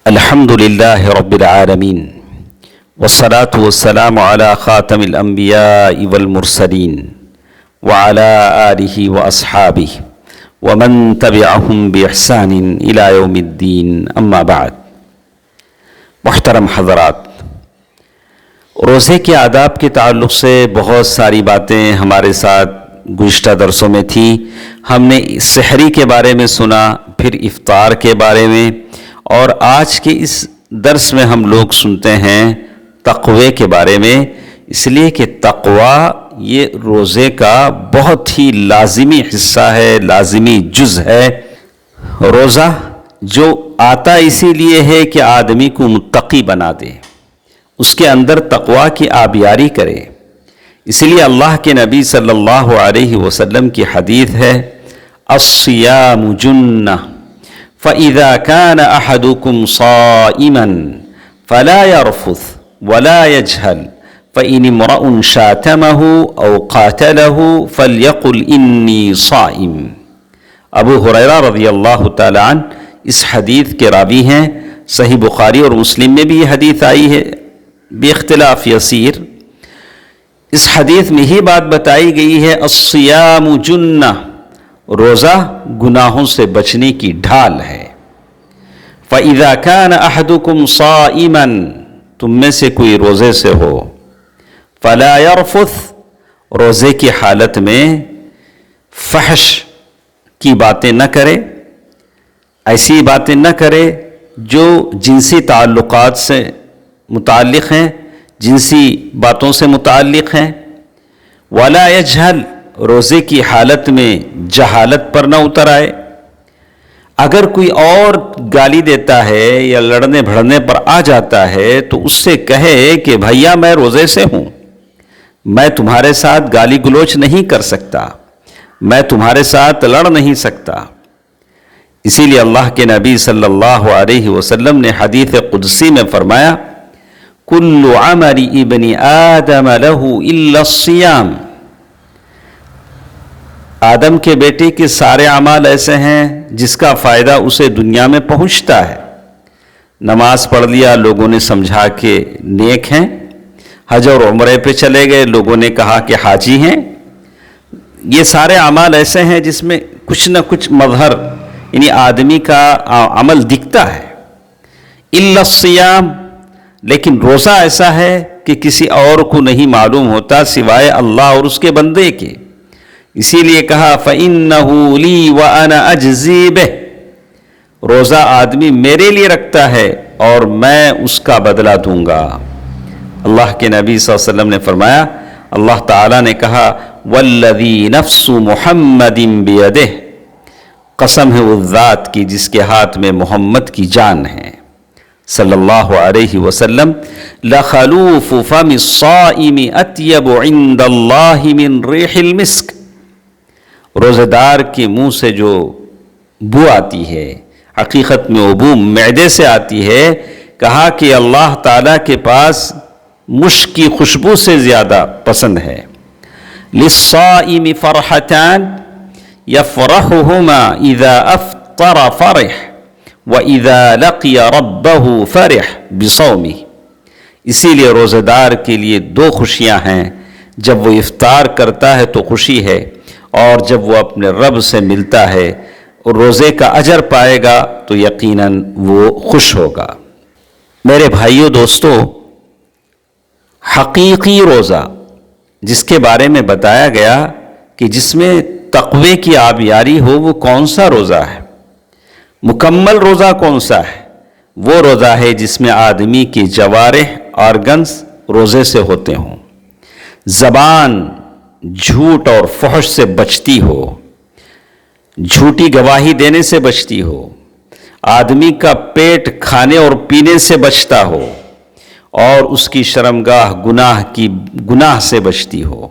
الحمد للہ رب العالمین والصلاة والسلام علی خاتم الانبیاء والمرسلین وعلی آلہ واصحابہ ومن تبعہم باحسان الی یوم الدین، اما بعد۔ محترم حضرات، روزے کے آداب کے تعلق سے بہت ساری باتیں ہمارے ساتھ گزشتہ درسوں میں تھیں۔ ہم نے سحری کے بارے میں سنا، پھر افطار کے بارے میں، اور آج کے اس درس میں ہم لوگ سنتے ہیں تقوی کے بارے میں، اس لیے کہ تقوی یہ روزے کا بہت ہی لازمی حصہ ہے، لازمی جز ہے۔ روزہ جو آتا اسی لیے ہے کہ آدمی کو متقی بنا دے، اس کے اندر تقوی کی آبیاری کرے۔ اس لیے اللہ کے نبی صلی اللہ علیہ وسلم کی حدیث ہے، الصیام جنہ فَإِذَا كَانَ أَحَدُكُمْ صَائِمًا فَلَا يَرْفُثْ وَلَا يَجْهَلْ فَإِنِ امْرَؤٌ شَاتَمَهُ أَوْ قَاتَلَهُ فَلْيَقُلْ إِنِّي صَائِمٌ۔ ابو ہریرہ رضی اللہ تعالی عنہ اس حدیث کے راوی ہیں۔ صحیح بخاری اور مسلم میں بھی یہ حدیث آئی ہے باختلاف یسیر۔ اس حدیث میں ہی بات بتائی گئی ہے، الصیام جنہ، روزہ گناہوں سے بچنے کی ڈھال ہے۔ فَإِذَا كَانَ أَحَدُكُمْ صَائِمًا، تم میں سے کوئی روزے سے ہو، فَلَا يَرْفُثْ، روزے کی حالت میں فحش کی باتیں نہ کرے، ایسی باتیں نہ کرے جو جنسی تعلقات سے متعلق ہیں، جنسی باتوں سے متعلق ہیں۔ وَلَا يَجْهَلْ، روزے کی حالت میں جہالت پر نہ اتر آئے۔ اگر کوئی اور گالی دیتا ہے یا لڑنے بھڑنے پر آ جاتا ہے تو اس سے کہے کہ بھیا میں روزے سے ہوں، میں تمہارے ساتھ گالی گلوچ نہیں کر سکتا، میں تمہارے ساتھ لڑ نہیں سکتا۔ اسی لیے اللہ کے نبی صلی اللہ علیہ وسلم نے حدیث قدسی میں فرمایا، کل عمل ابن آدم لہ الا الصیام، آدم کے بیٹے کے سارے اعمال ایسے ہیں جس کا فائدہ اسے دنیا میں پہنچتا ہے۔ نماز پڑھ لیا، لوگوں نے سمجھا کہ نیک ہیں، حج اور عمرے پہ چلے گئے، لوگوں نے کہا کہ حاجی ہیں۔ یہ سارے اعمال ایسے ہیں جس میں کچھ نہ کچھ مظہر یعنی آدمی کا عمل دکھتا ہے۔ الا الصیام، لیکن روزہ ایسا ہے کہ کسی اور کو نہیں معلوم ہوتا سوائے اللہ اور اس کے بندے کے۔ اسی لیے کہا فَإِنَّهُ لِي وَأَنَا أَجْزِي بِهِ، روزہ آدمی میرے لیے رکھتا ہے اور میں اس کا بدلہ دوں گا۔ اللہ کے نبی صلی اللہ علیہ وسلم نے فرمایا، اللہ تعالیٰ نے کہا وَالَّذِي نَفْسُ مُحَمَّدٍ بِيَدِهِ، قسم ہے اس ذات کی جس کے ہاتھ میں محمد کی جان ہے صلی اللہ علیہ وسلم، لَخَلُوفُ فَمِ الصَّائِمِ أَطْيَبُ عِندَ اللَّهِ مِنْ رِيحِ الْمِسْكِ، روزہ دار کے منہ سے جو بو آتی ہے، حقیقت میں وہ بو معدے سے آتی ہے، کہا کہ اللہ تعالیٰ کے پاس مشک کی خوشبو سے زیادہ پسند ہے۔ لِلصَّائِمِ فَرْحَتَانِ يَفْرَحُهُمَا إِذَا أَفْطَرَ فَرِحَ وَإِذَا لَقِيَ رَبَّهُ فَرِحَ بِصَوْمِهِ، اسی لیے روزہ دار کے لیے دو خوشیاں ہیں، جب وہ افطار کرتا ہے تو خوشی ہے، اور جب وہ اپنے رب سے ملتا ہے اور روزے کا اجر پائے گا تو یقیناً وہ خوش ہوگا۔ میرے بھائیو دوستو، حقیقی روزہ جس کے بارے میں بتایا گیا کہ جس میں تقوی کی آبیاری ہو، وہ کون سا روزہ ہے؟ مکمل روزہ کون سا ہے؟ وہ روزہ ہے جس میں آدمی کی جوارح آرگنز روزے سے ہوتے ہوں، زبان جھوٹ اور فحش سے بچتی ہو، جھوٹی گواہی دینے سے بچتی ہو، آدمی کا پیٹ کھانے اور پینے سے بچتا ہو، اور اس کی شرمگاہ گناہ سے بچتی ہو۔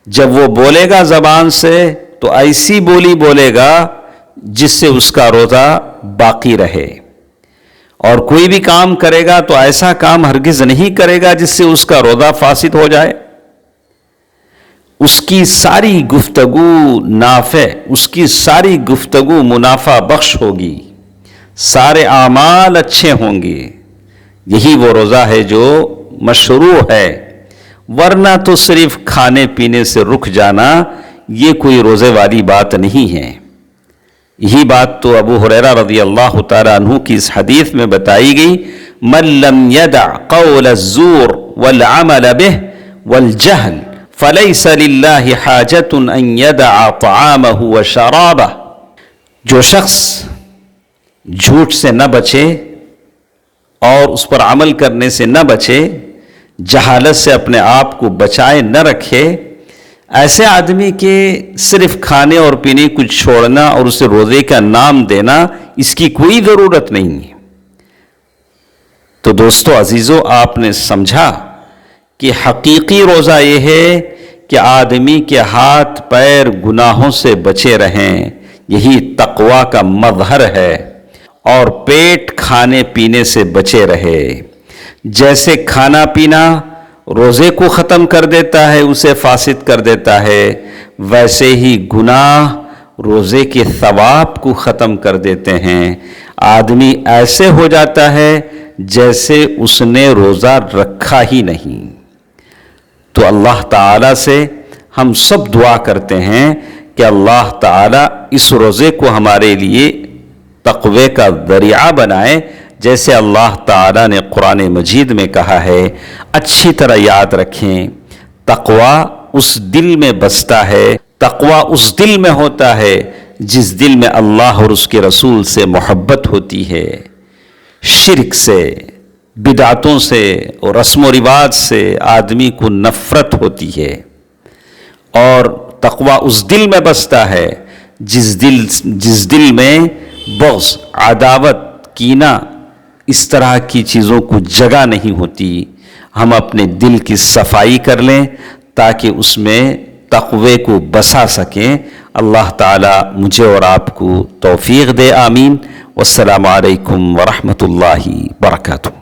جب وہ بولے گا زبان سے تو ایسی بولی بولے گا جس سے اس کا روزہ باقی رہے، اور کوئی بھی کام کرے گا تو ایسا کام ہرگز نہیں کرے گا جس سے اس کا روزہ فاسد ہو جائے۔ اس کی ساری گفتگو نافع، اس کی ساری گفتگو منافع بخش ہوگی، سارے اعمال اچھے ہوں گے، یہی وہ روزہ ہے جو مشروع ہے، ورنہ تو صرف کھانے پینے سے رک جانا یہ کوئی روزے والی بات نہیں ہے۔ یہی بات تو ابو ہریرہ رضی اللہ تعالیٰ عنہ کی اس حدیث میں بتائی گئی، من لم يدع قول الزور والعمل به والجهل فليس لله حاجة ان يدع طعامه وشرابه۔ جو شخص جھوٹ سے نہ بچے اور اس پر عمل کرنے سے نہ بچے، جہالت سے اپنے آپ کو بچائے نہ رکھے، ایسے آدمی کے صرف کھانے اور پینے کو چھوڑنا اور اسے روزے کا نام دینا اس کی کوئی ضرورت نہیں ہے۔ تو دوستو عزیزو، آپ نے سمجھا کہ حقیقی روزہ یہ ہے کہ آدمی کے ہاتھ پیر گناہوں سے بچے رہیں، یہی تقوی کا مظہر ہے، اور پیٹ کھانے پینے سے بچے رہے۔ جیسے کھانا پینا روزے کو ختم کر دیتا ہے، اسے فاسد کر دیتا ہے، ویسے ہی گناہ روزے کے ثواب کو ختم کر دیتے ہیں۔ آدمی ایسے ہو جاتا ہے جیسے اس نے روزہ رکھا ہی نہیں۔ تو اللہ تعالیٰ سے ہم سب دعا کرتے ہیں کہ اللہ تعالیٰ اس روزے کو ہمارے لیے تقوی کا ذریعہ بنائے، جیسے اللہ تعالیٰ نے قرآن مجید میں کہا ہے۔ اچھی طرح یاد رکھیں، تقوی اس دل میں بستا ہے، تقوی اس دل میں ہوتا ہے جس دل میں اللہ اور اس کے رسول سے محبت ہوتی ہے، شرک سے، بدعتوں سے اور رسم و رواج سے آدمی کو نفرت ہوتی ہے۔ اور تقوی اس دل میں بستا ہے جس دل میں بغض، عداوت، کینہ، اس طرح کی چیزوں کو جگہ نہیں ہوتی۔ ہم اپنے دل کی صفائی کر لیں تاکہ اس میں تقوی کو بسا سکیں۔ اللہ تعالیٰ مجھے اور آپ کو توفیق دے، آمین۔ والسلام علیکم ورحمۃ اللہ وبرکاتہ۔